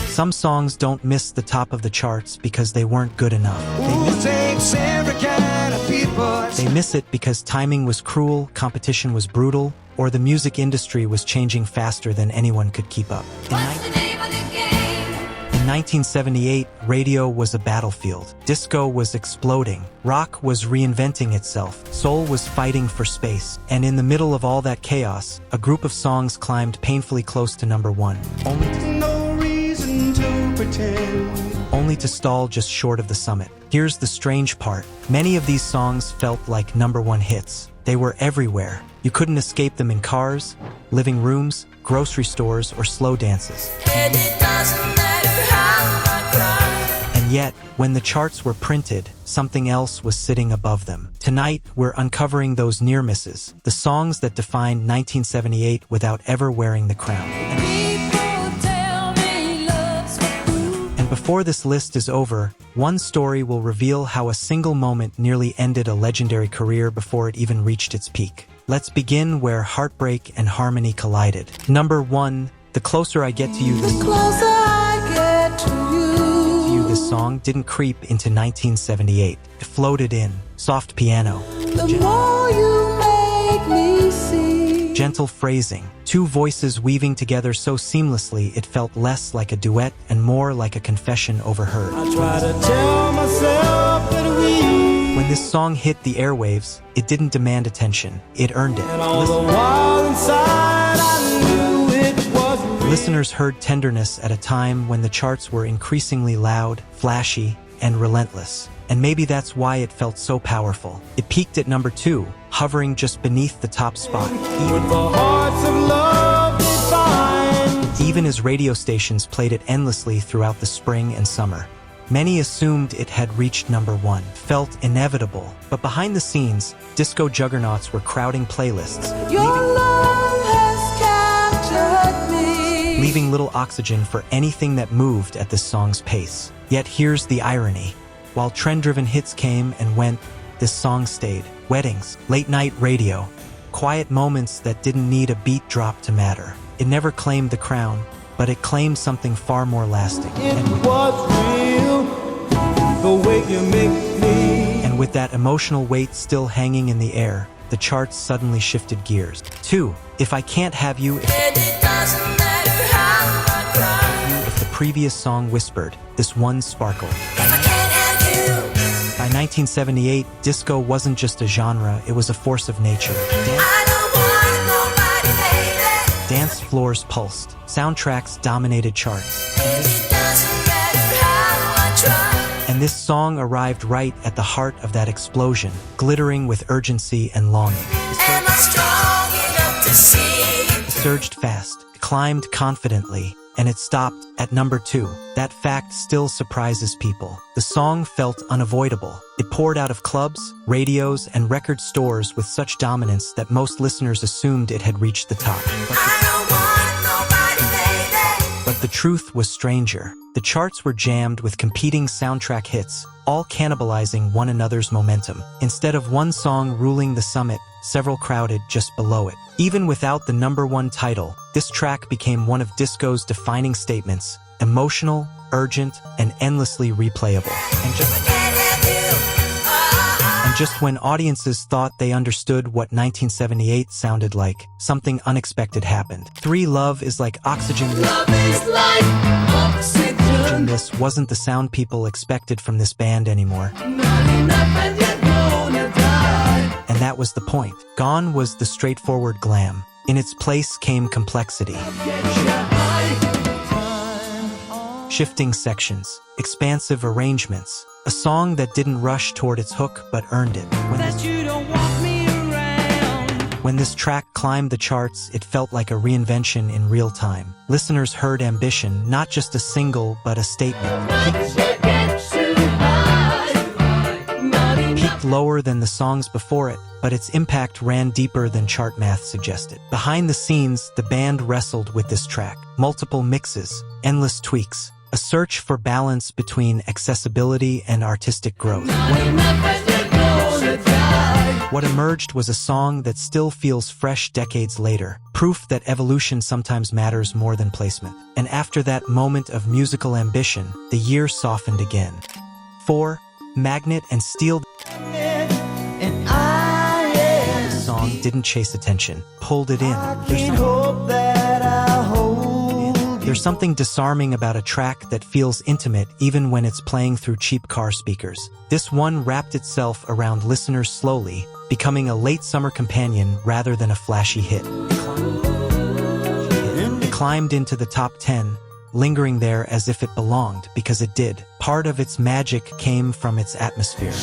Some songs don't miss the top of the charts because they weren't good enough. They miss it because timing was cruel, competition was brutal, or the music industry was changing faster than anyone could keep up. In 1978, radio was a battlefield. Disco was exploding. Rock was reinventing itself. Soul was fighting for space. And in the middle of all that chaos, a group of songs climbed painfully close to number one. Only to stall just short of the summit. Here's the strange part. Many of these songs felt like number one hits. They were everywhere. You couldn't escape them in cars, living rooms, grocery stores, or slow dances. And yet, when the charts were printed, something else was sitting above them. Tonight, we're uncovering those near misses, the songs that defined 1978 without ever wearing the crown. And before this list is over, one story will reveal how a single moment nearly ended a legendary career before it even reached its peak. Let's begin where heartbreak and harmony collided. Number 1, The Closer I Get to You. This song didn't creep into 1978. It floated in, soft piano, gentle phrasing, two voices weaving together so seamlessly it felt less like a duet and more like a confession overheard. When this song hit the airwaves, it didn't demand attention, it earned it. Listeners heard tenderness at a time when the charts were increasingly loud, flashy, and relentless. And maybe that's why it felt so powerful. It peaked at number 2, hovering just beneath the top spot. Even as radio stations played it endlessly throughout the spring and summer. Many assumed it had reached number 1, felt inevitable. But behind the scenes, disco juggernauts were crowding playlists, leaving little oxygen for anything that moved at this song's pace. Yet here's the irony. While trend-driven hits came and went, this song stayed. Weddings, late-night radio, quiet moments that didn't need a beat drop to matter. It never claimed the crown, but it claimed something far more lasting. And with that emotional weight still hanging in the air, the charts suddenly shifted gears. 2, If I Can't Have You. If the previous song whispered, this one sparkled. By 1978, disco wasn't just a genre, it was a force of nature. Dance floors pulsed, soundtracks dominated charts. And this song arrived right at the heart of that explosion, glittering with urgency and longing. It surged fast, climbed confidently, and it stopped at number 2. That fact still surprises people. The song felt unavoidable. It poured out of clubs, radios, and record stores with such dominance that most listeners assumed it had reached the top. But the truth was stranger. The charts were jammed with competing soundtrack hits, all cannibalizing one another's momentum. Instead of one song ruling the summit, several crowded just below it. Even without the number 1 title, this track became one of disco's defining statements, emotional, urgent, and endlessly replayable. And just when audiences thought they understood what 1978 sounded like, something unexpected happened. 3 Love is like oxygen. Love is like oxygen. This wasn't the sound people expected from this band anymore. And that was the point. Gone was the straightforward glam. In its place came complexity. Shifting sections, expansive arrangements, a song that didn't rush toward its hook but earned it. When this track climbed the charts, it felt like a reinvention in real time. Listeners heard ambition, not just a single, but a statement. Peaked lower than the songs before it, but its impact ran deeper than chart math suggested. Behind the scenes, the band wrestled with this track. Multiple mixes, endless tweaks, a search for balance between accessibility and artistic growth. What emerged was a song that still feels fresh decades later, proof that evolution sometimes matters more than placement. And after that moment of musical ambition, the year softened again. 4. Magnet and Steel. The song didn't chase attention, pulled it in. There's something disarming about a track that feels intimate even when it's playing through cheap car speakers. This one wrapped itself around listeners slowly, becoming a late summer companion rather than a flashy hit. It climbed into the top 10, lingering there as if it belonged, because it did. Part of its magic came from its atmosphere.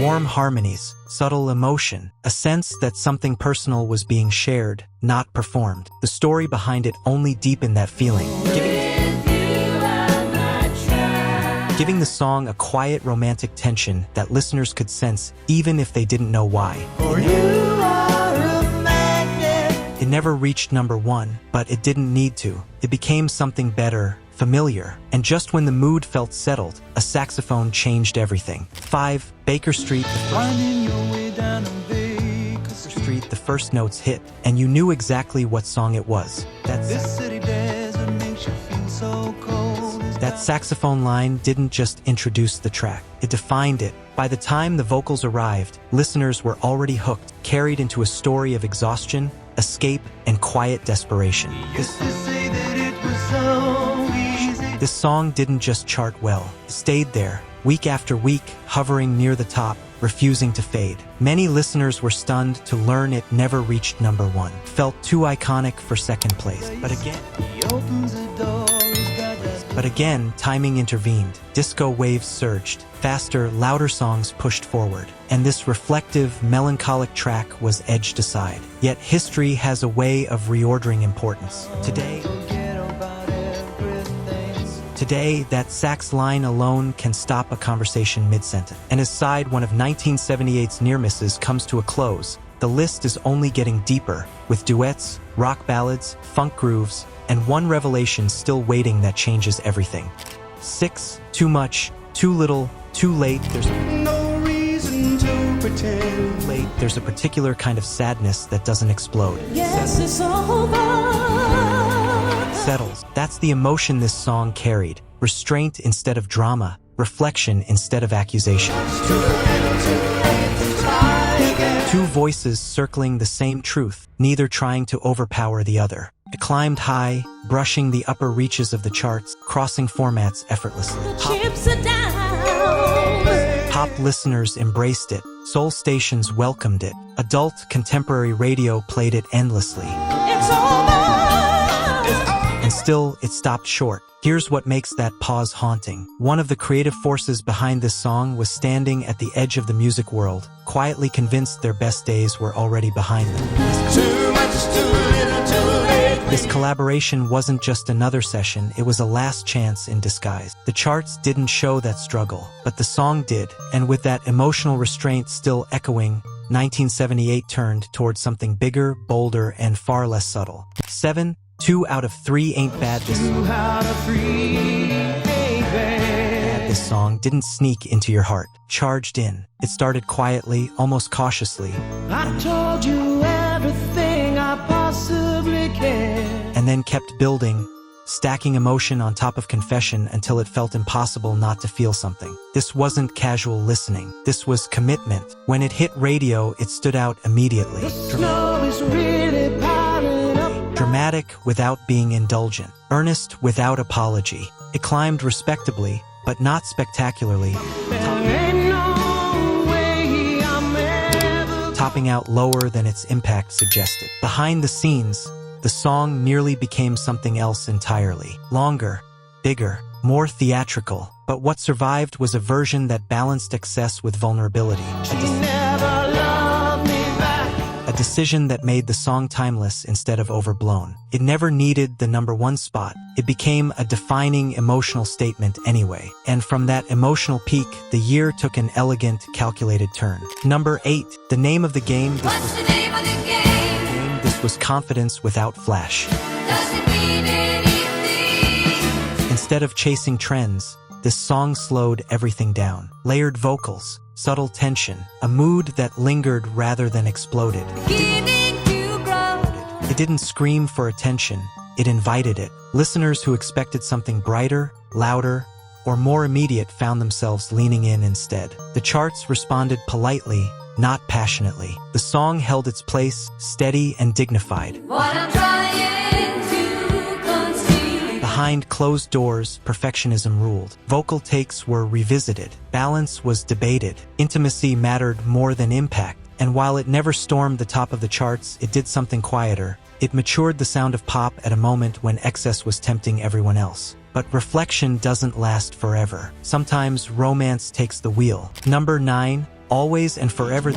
Warm harmonies, subtle emotion, a sense that something personal was being shared, not performed. The story behind it only deepened that feeling, giving the song a quiet romantic tension that listeners could sense even if they didn't know why. It never reached number 1, but it didn't need to. It became something better, familiar, and just when the mood felt settled, a saxophone changed everything. 5. Baker Street. The first notes hit, and you knew exactly what song it was. That saxophone line didn't just introduce the track, it defined it. By the time the vocals arrived, listeners were already hooked, carried into a story of exhaustion, escape, and quiet desperation. This song didn't just chart well, it stayed there, week after week, hovering near the top, refusing to fade. Many listeners were stunned to learn it never reached number 1. Felt too iconic for second place. But again, timing intervened. Disco waves surged. Faster, louder songs pushed forward. And this reflective, melancholic track was edged aside. Yet history has a way of reordering importance. Today, that sax line alone can stop a conversation mid-sentence. And as side one of 1978's near misses comes to a close, the list is only getting deeper, with duets, rock ballads, funk grooves, and one revelation still waiting that changes everything. 6. Too much, too little, too late. There's no reason to pretend. There's a particular kind of sadness that doesn't explode. Yes, it's over. Settles. That's the emotion this song carried. Restraint instead of drama, reflection instead of accusation. Two voices circling the same truth, neither trying to overpower the other. It climbed high, brushing the upper reaches of the charts, crossing formats effortlessly. Pop listeners embraced it. Soul stations welcomed it. Adult contemporary radio played it endlessly. And still, it stopped short. Here's what makes that pause haunting. One of the creative forces behind this song was standing at the edge of the music world, quietly convinced their best days were already behind them. This collaboration wasn't just another session, it was a last chance in disguise. The charts didn't show that struggle, but the song did, and with that emotional restraint still echoing, 1978 turned towards something bigger, bolder, and far less subtle. 7. 2 out of 3 ain't bad. This song didn't sneak into your heart, charged in. It started quietly, almost cautiously. I told you everything I possibly can. And then kept building, stacking emotion on top of confession until it felt impossible not to feel something. This wasn't casual listening. This was commitment. When it hit radio, it stood out immediately. The snow is really piling up. Dramatic without being indulgent. Earnest without apology. It climbed respectably, but not spectacularly. Topping out lower than its impact suggested. Behind the scenes, the song nearly became something else entirely. Longer, bigger, more theatrical. But what survived was a version that balanced excess with vulnerability. A decision that made the song timeless instead of overblown. It never needed the number 1 spot. It became a defining emotional statement anyway. And from that emotional peak, the year took an elegant, calculated turn. Number 8. The name of the game. This was confidence without flash. Doesn't mean anything. Instead of chasing trends, this song slowed everything down. Layered vocals, subtle tension, a mood that lingered rather than exploded. It didn't scream for attention, it invited it. Listeners who expected something brighter, louder, or more immediate found themselves leaning in instead. The charts responded politely, not passionately. The song held its place, steady and dignified. What I'm trying to conceal. Behind closed doors, perfectionism ruled. Vocal takes were revisited. Balance was debated. Intimacy mattered more than impact. And while it never stormed the top of the charts, it did something quieter. It matured the sound of pop at a moment when excess was tempting everyone else. But reflection doesn't last forever. Sometimes romance takes the wheel. Number 9, Always and Forever.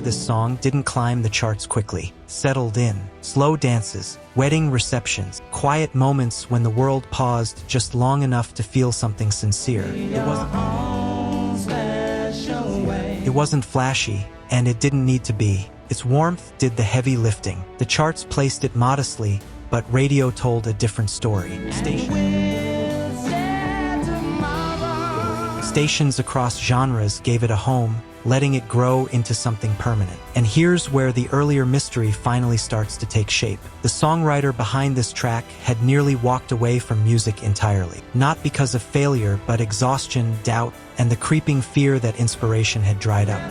This song didn't climb the charts quickly. Settled in. Slow dances, wedding receptions, quiet moments when the world paused just long enough to feel something sincere. It wasn't flashy, and it didn't need to be. Its warmth did the heavy lifting. The charts placed it modestly, but radio told a different story. Stations across genres gave it a home, letting it grow into something permanent. And here's where the earlier mystery finally starts to take shape. The songwriter behind this track had nearly walked away from music entirely. Not because of failure, but exhaustion, doubt, and the creeping fear that inspiration had dried up.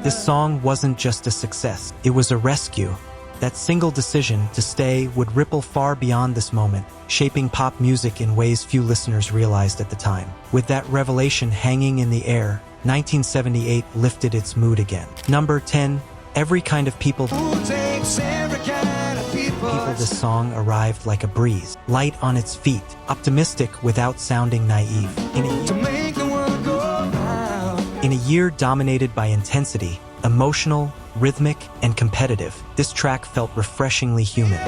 This song wasn't just a success, it was a rescue. That single decision to stay would ripple far beyond this moment, shaping pop music in ways few listeners realized at the time. With that revelation hanging in the air, 1978 lifted its mood again. Number 10, Every Kind of People. This song arrived like a breeze, light on its feet, optimistic without sounding naive. In a year dominated by intensity, emotional, rhythmic, and competitive, this track felt refreshingly human.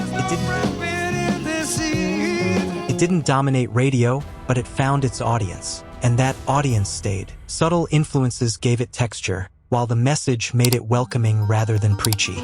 It didn't dominate radio, but it found its audience, and that audience stayed. Subtle influences gave it texture, while the message made it welcoming rather than preachy.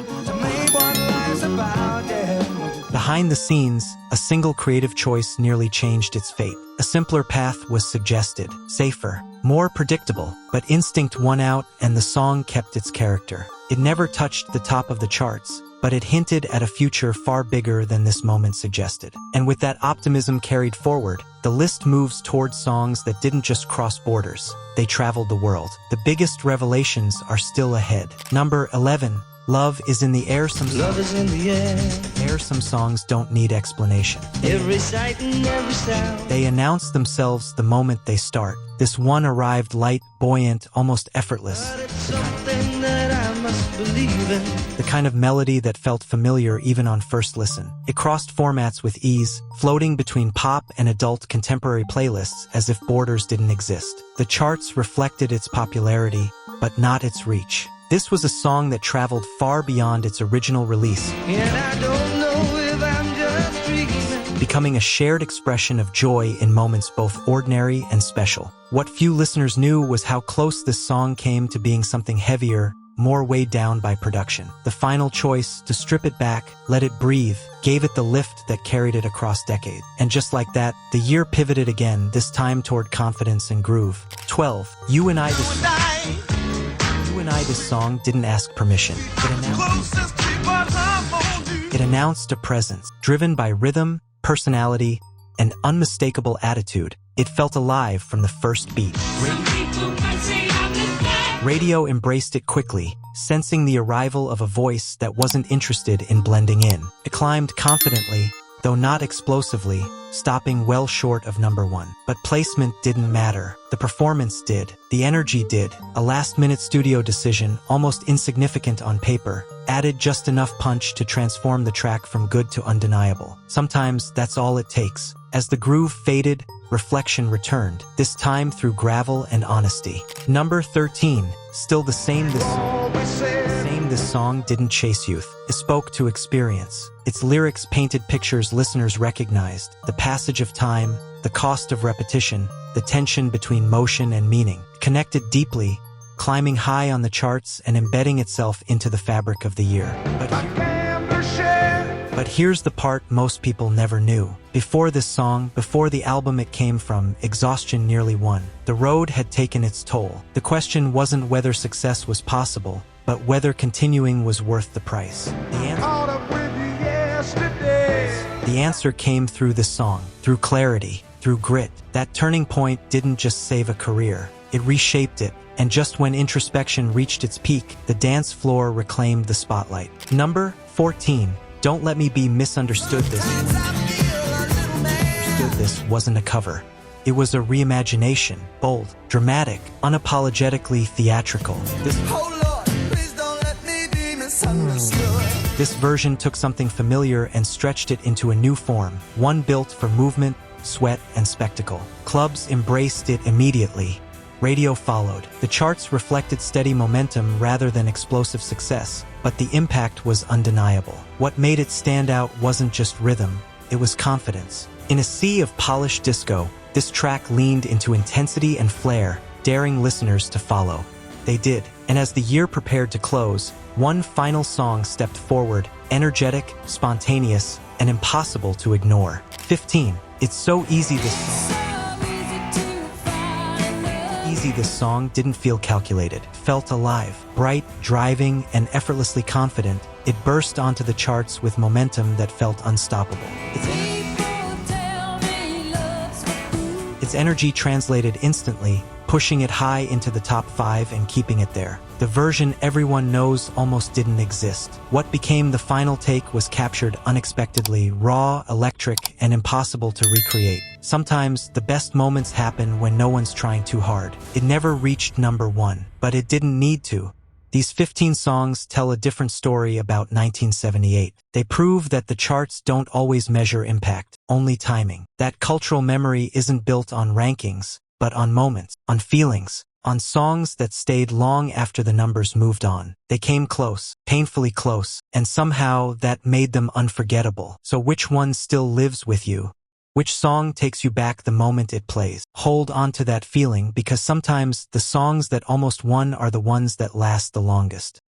Behind the scenes, a single creative choice nearly changed its fate. A simpler path was suggested, safer, more predictable, but instinct won out and the song kept its character. It never touched the top of the charts, but it hinted at a future far bigger than this moment suggested. And with that optimism carried forward, the list moves towards songs that didn't just cross borders, they traveled the world. The biggest revelations are still ahead. Number 11. Love is in the air. Some songs don't need explanation. Every sight and every sound. They announce themselves the moment they start. This one arrived light, buoyant, almost effortless. Something that I must believe in. The kind of melody that felt familiar even on first listen. It crossed formats with ease, floating between pop and adult contemporary playlists as if borders didn't exist. The charts reflected its popularity, but not its reach. This was a song that traveled far beyond its original release, And I don't know if I'm just dreaming. becoming a shared expression of joy in moments both ordinary and special. What few listeners knew was how close this song came to being something heavier, more weighed down by production. The final choice, to strip it back, let it breathe, gave it the lift that carried it across decades. And just like that, the year pivoted again, this time toward confidence and groove. 12. You and I, this song didn't ask permission. It announced a presence, driven by rhythm, personality, and unmistakable attitude. It felt alive from the first beat. Radio embraced it quickly, sensing the arrival of a voice that wasn't interested in blending in. It climbed confidently, though not explosively, stopping well short of number 1. But placement didn't matter. The performance did. The energy did. A last-minute studio decision, almost insignificant on paper, added just enough punch to transform the track from good to undeniable. Sometimes that's all it takes. As the groove faded, reflection returned, this time through gravel and honesty. Number 13. Still the same. This song didn't chase youth. It spoke to experience. Its lyrics painted pictures listeners recognized. The passage of time, the cost of repetition, the tension between motion and meaning. Connected deeply, climbing high on the charts and embedding itself into the fabric of the year. But here's the part most people never knew. Before this song, before the album it came from, exhaustion nearly won. The road had taken its toll. The question wasn't whether success was possible, but whether continuing was worth the price. The answer came through this song, through clarity, through grit. That turning point didn't just save a career, it reshaped it. And just when introspection reached its peak, the dance floor reclaimed the spotlight. Number 14. Don't Let Me Be Misunderstood. This wasn't a cover. It was a reimagination, bold, dramatic, unapologetically theatrical. This version took something familiar and stretched it into a new form, one built for movement, sweat, and spectacle. Clubs embraced it immediately. Radio followed. The charts reflected steady momentum rather than explosive success, but the impact was undeniable. What made it stand out wasn't just rhythm, it was confidence. In a sea of polished disco, this track leaned into intensity and flair, daring listeners to follow. They did, and as the year prepared to close, one final song stepped forward, energetic, spontaneous, and impossible to ignore. 15. It's so easy this song didn't feel calculated, felt alive, bright, driving, and effortlessly confident. It burst onto the charts with momentum that felt unstoppable. Its energy translated instantly, pushing it high into the top 5 and keeping it there. The version everyone knows almost didn't exist. What became the final take was captured unexpectedly, raw, electric, and impossible to recreate. Sometimes, the best moments happen when no one's trying too hard. It never reached number 1, but it didn't need to. These 15 songs tell a different story about 1978. They prove that the charts don't always measure impact, only timing. That cultural memory isn't built on rankings, but on moments, on feelings, on songs that stayed long after the numbers moved on. They came close, painfully close, and somehow that made them unforgettable. So which one still lives with you? Which song takes you back the moment it plays? Hold on to that feeling, because sometimes the songs that almost won are the ones that last the longest.